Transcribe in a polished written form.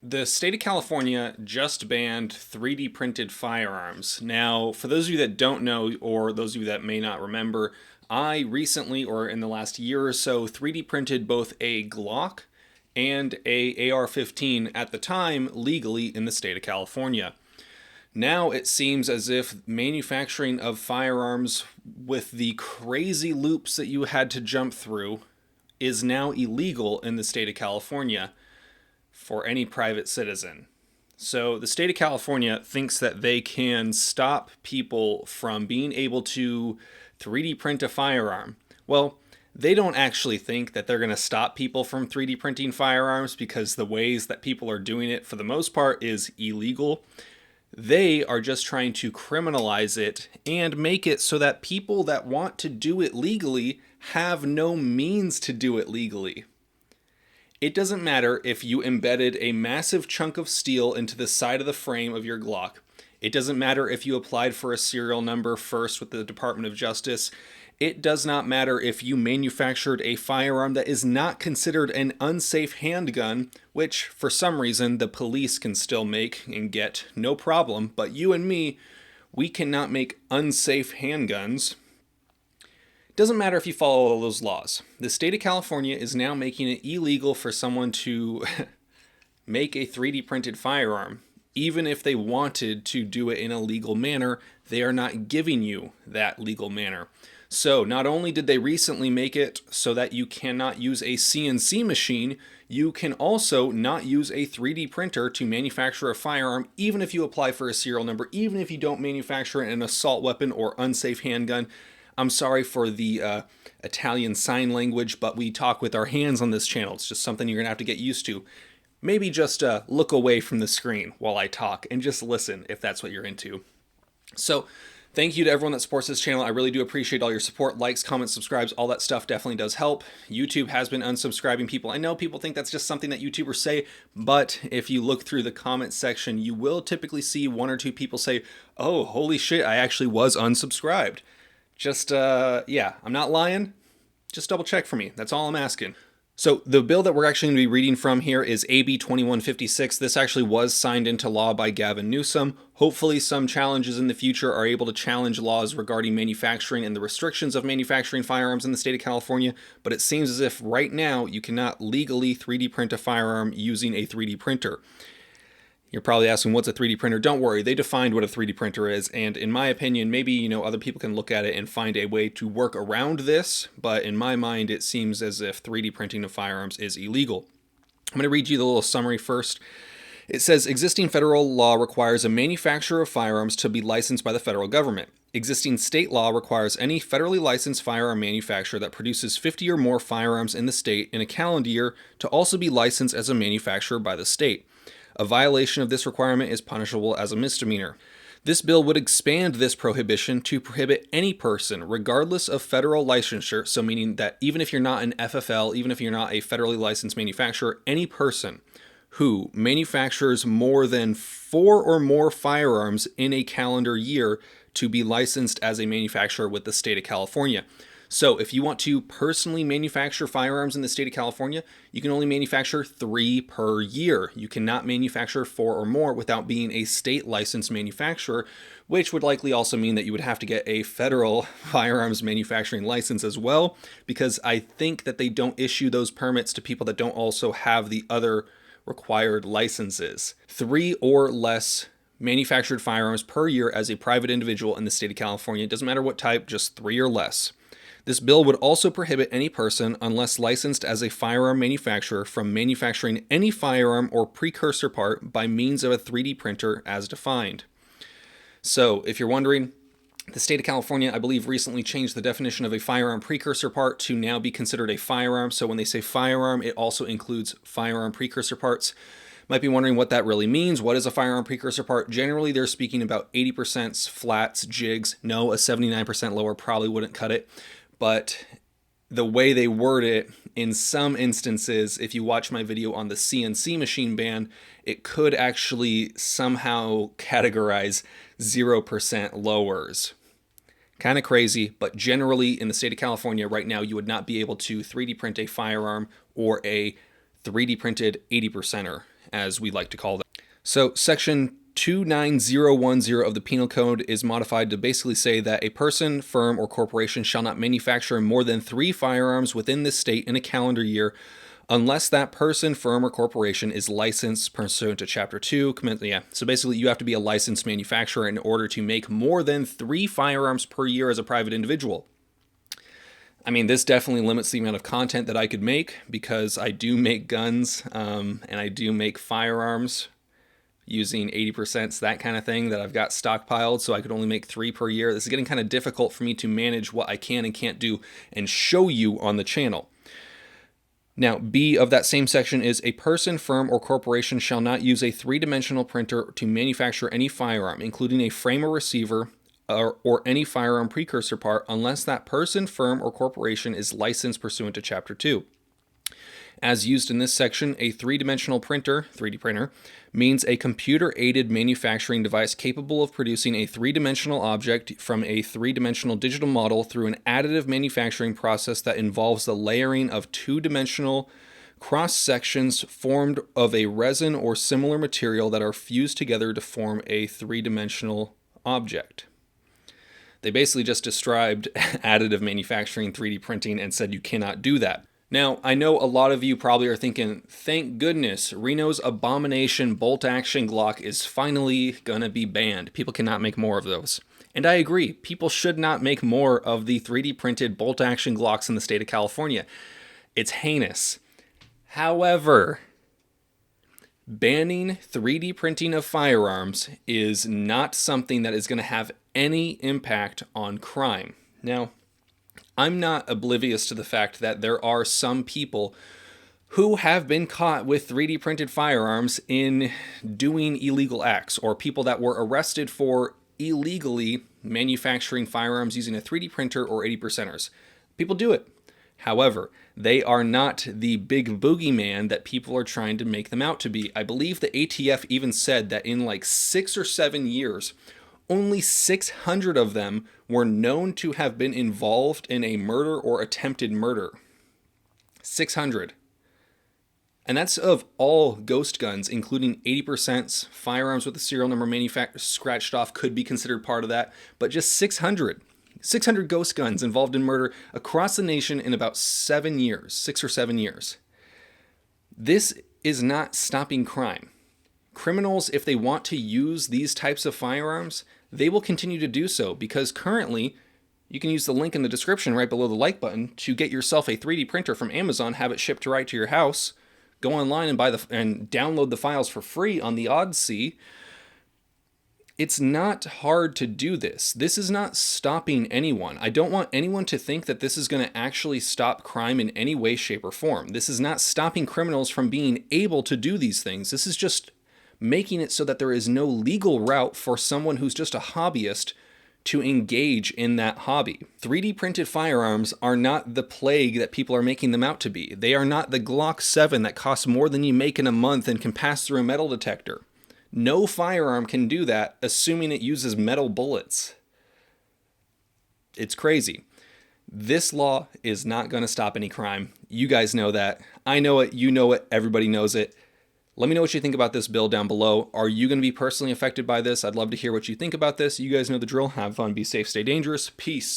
The state of California just banned 3D printed firearms. Now, for those of you that don't know, or those of you that may not remember, I recently, or in the last year or so, 3D printed both a Glock and a AR-15 at the time legally in the state of California. Now it seems as if manufacturing of firearms with the crazy loops that you had to jump through is now illegal in the state of California for any private citizen. So the state of California thinks that they can stop people from being able to 3D print a firearm. Well, they don't actually think that they're going to stop people from 3D printing firearms because the ways that people are doing it for the most part is illegal. They are just trying to criminalize it and make it so that people that want to do it legally have no means to do it legally. It doesn't matter if you embedded a massive chunk of steel into the side of the frame of your Glock. It doesn't matter if you applied for a serial number first with the Department of Justice. It does not matter if you manufactured a firearm that is not considered an unsafe handgun, which for some reason the police can still make and get no problem, but you and me, we cannot make unsafe handguns. Doesn't matter if you follow all those laws. The state of California is now making it illegal for someone to make a 3D printed firearm. Even if they wanted to do it in a legal manner, they are not giving you that legal manner. So not only did they recently make it so that you cannot use a CNC machine, you can also not use a 3D printer to manufacture a firearm, even if you apply for a serial number, even if you don't manufacture an assault weapon or unsafe handgun. I'm sorry for the Italian sign language, but we talk with our hands on this channel. It's just something you're going to have to get used to. Maybe just look away from the screen while I talk and just listen if that's what you're into. So thank you to everyone that supports this channel. I really do appreciate all your support. Likes, comments, subscribes, all that stuff definitely does help. YouTube has been unsubscribing people. I know people think that's just something that YouTubers say, but if you look through the comment section, you will typically see one or two people say, oh, holy shit, I actually was unsubscribed. Just, yeah, I'm not lying. Just double check for me. That's all I'm asking. So the bill that we're actually going to be reading from here is AB2156. This actually was signed into law by Gavin Newsom. Hopefully some challenges in the future are able to challenge laws regarding manufacturing and the restrictions of manufacturing firearms in the state of California, but it seems as if right now you cannot legally 3D print a firearm using a 3D printer. You're probably asking, what's a 3D printer? Don't worry, they defined what a 3D printer is, and in my opinion, maybe, other people can look at it and find a way to work around this, but in my mind, it seems as if 3D printing of firearms is illegal. I'm going to read you the little summary first. It says, existing federal law requires a manufacturer of firearms to be licensed by the federal government. Existing state law requires any federally licensed firearm manufacturer that produces 50 or more firearms in the state in a calendar year to also be licensed as a manufacturer by the state. A violation of this requirement is punishable as a misdemeanor. This bill would expand this prohibition to prohibit any person, regardless of federal licensure, so meaning that even if you're not an FFL, even if you're not a federally licensed manufacturer, any person who manufactures more than 4 or more firearms in a calendar year to be licensed as a manufacturer with the state of California. So if you want to personally manufacture firearms in the state of California, you can only manufacture 3 per year. You cannot manufacture 4 or more without being a state licensed manufacturer, which would likely also mean that you would have to get a federal firearms manufacturing license as well, because I think that they don't issue those permits to people that don't also have the other required licenses. 3 or less manufactured firearms per year as a private individual in the state of California. It doesn't matter what type, just 3 or less. This bill would also prohibit any person, unless licensed as a firearm manufacturer, from manufacturing any firearm or precursor part by means of a 3D printer as defined. So, if you're wondering, the state of California, I believe, recently changed the definition of a firearm precursor part to now be considered a firearm. So when they say firearm, it also includes firearm precursor parts. Might be wondering what that really means. What is a firearm precursor part? Generally, they're speaking about 80% flats, jigs. No, a 79% lower probably wouldn't cut it. But the way they word it, in some instances, if you watch my video on the CNC machine ban, it could actually somehow categorize 0% lowers. Kind of crazy, but generally in the state of California right now, you would not be able to 3D print a firearm or a 3D printed 80%er. as we like to call them. So Section 29010 of the Penal Code is modified to basically say that a person, firm, or corporation shall not manufacture more than 3 firearms within this state in a calendar year unless that person, firm, or corporation is licensed pursuant to Chapter 2. So basically you have to be a licensed manufacturer in order to make more than 3 firearms per year as a private individual. I mean, this definitely limits the amount of content that I could make because I do make guns and I do make firearms using 80%, that kind of thing that I've got stockpiled, so I could only make 3 per year. This is getting kind of difficult for me to manage what I can and can't do and show you on the channel. Now, B of that same section is a person, firm, or corporation shall not use a 3-dimensional printer to manufacture any firearm, including a frame or receiver, or any firearm precursor part, unless that person, firm, or corporation is licensed pursuant to Chapter 2. As used in this section, a 3-dimensional printer, 3D printer, means a computer-aided manufacturing device capable of producing a 3-dimensional object from a 3-dimensional digital model through an additive manufacturing process that involves the layering of 2-dimensional cross-sections formed of a resin or similar material that are fused together to form a 3-dimensional object. They basically just described additive manufacturing, 3D printing, and said you cannot do that. Now, I know a lot of you probably are thinking, thank goodness, Reno's abomination bolt-action Glock is finally gonna be banned. People cannot make more of those. And I agree, people should not make more of the 3D printed bolt-action Glocks in the state of California. It's heinous. However, banning 3D printing of firearms is not something that is gonna have any impact on crime. Now, I'm not oblivious to the fact that there are some people who have been caught with 3D printed firearms in doing illegal acts, or people that were arrested for illegally manufacturing firearms using a 3D printer or 80%ers. People do it. However, they are not the big boogeyman that people are trying to make them out to be. I believe the ATF even said that in like 6 or 7 years, only 600 of them were known to have been involved in a murder or attempted murder. 600. And that's of all ghost guns, including 80%. Firearms with the serial number scratched off could be considered part of that, but just 600. 600 ghost guns involved in murder across the nation in about 7 years, 6 or 7 years. This is not stopping crime. Criminals, if they want to use these types of firearms, they will continue to do so because currently you can use the link in the description right below the like button to get yourself a 3D printer from Amazon, have it shipped right to your house, go online and and download the files for free on the Odyssey. It's not hard to do this. This is not stopping anyone. I don't want anyone to think that this is going to actually stop crime in any way, shape, or form. This is not stopping criminals from being able to do these things. This is just making it so that there is no legal route for someone who's just a hobbyist to engage in that hobby. 3D printed firearms are not the plague that people are making them out to be. They are not the Glock 7 that costs more than you make in a month and can pass through a metal detector. No firearm can do that, assuming it uses metal bullets. It's crazy. This law is not going to stop any crime. You guys know that. I know it. You know it. Everybody knows it. Let me know what you think about this bill down below. Are you going to be personally affected by this? I'd love to hear what you think about this. You guys know the drill. Have fun, be safe, stay dangerous. Peace.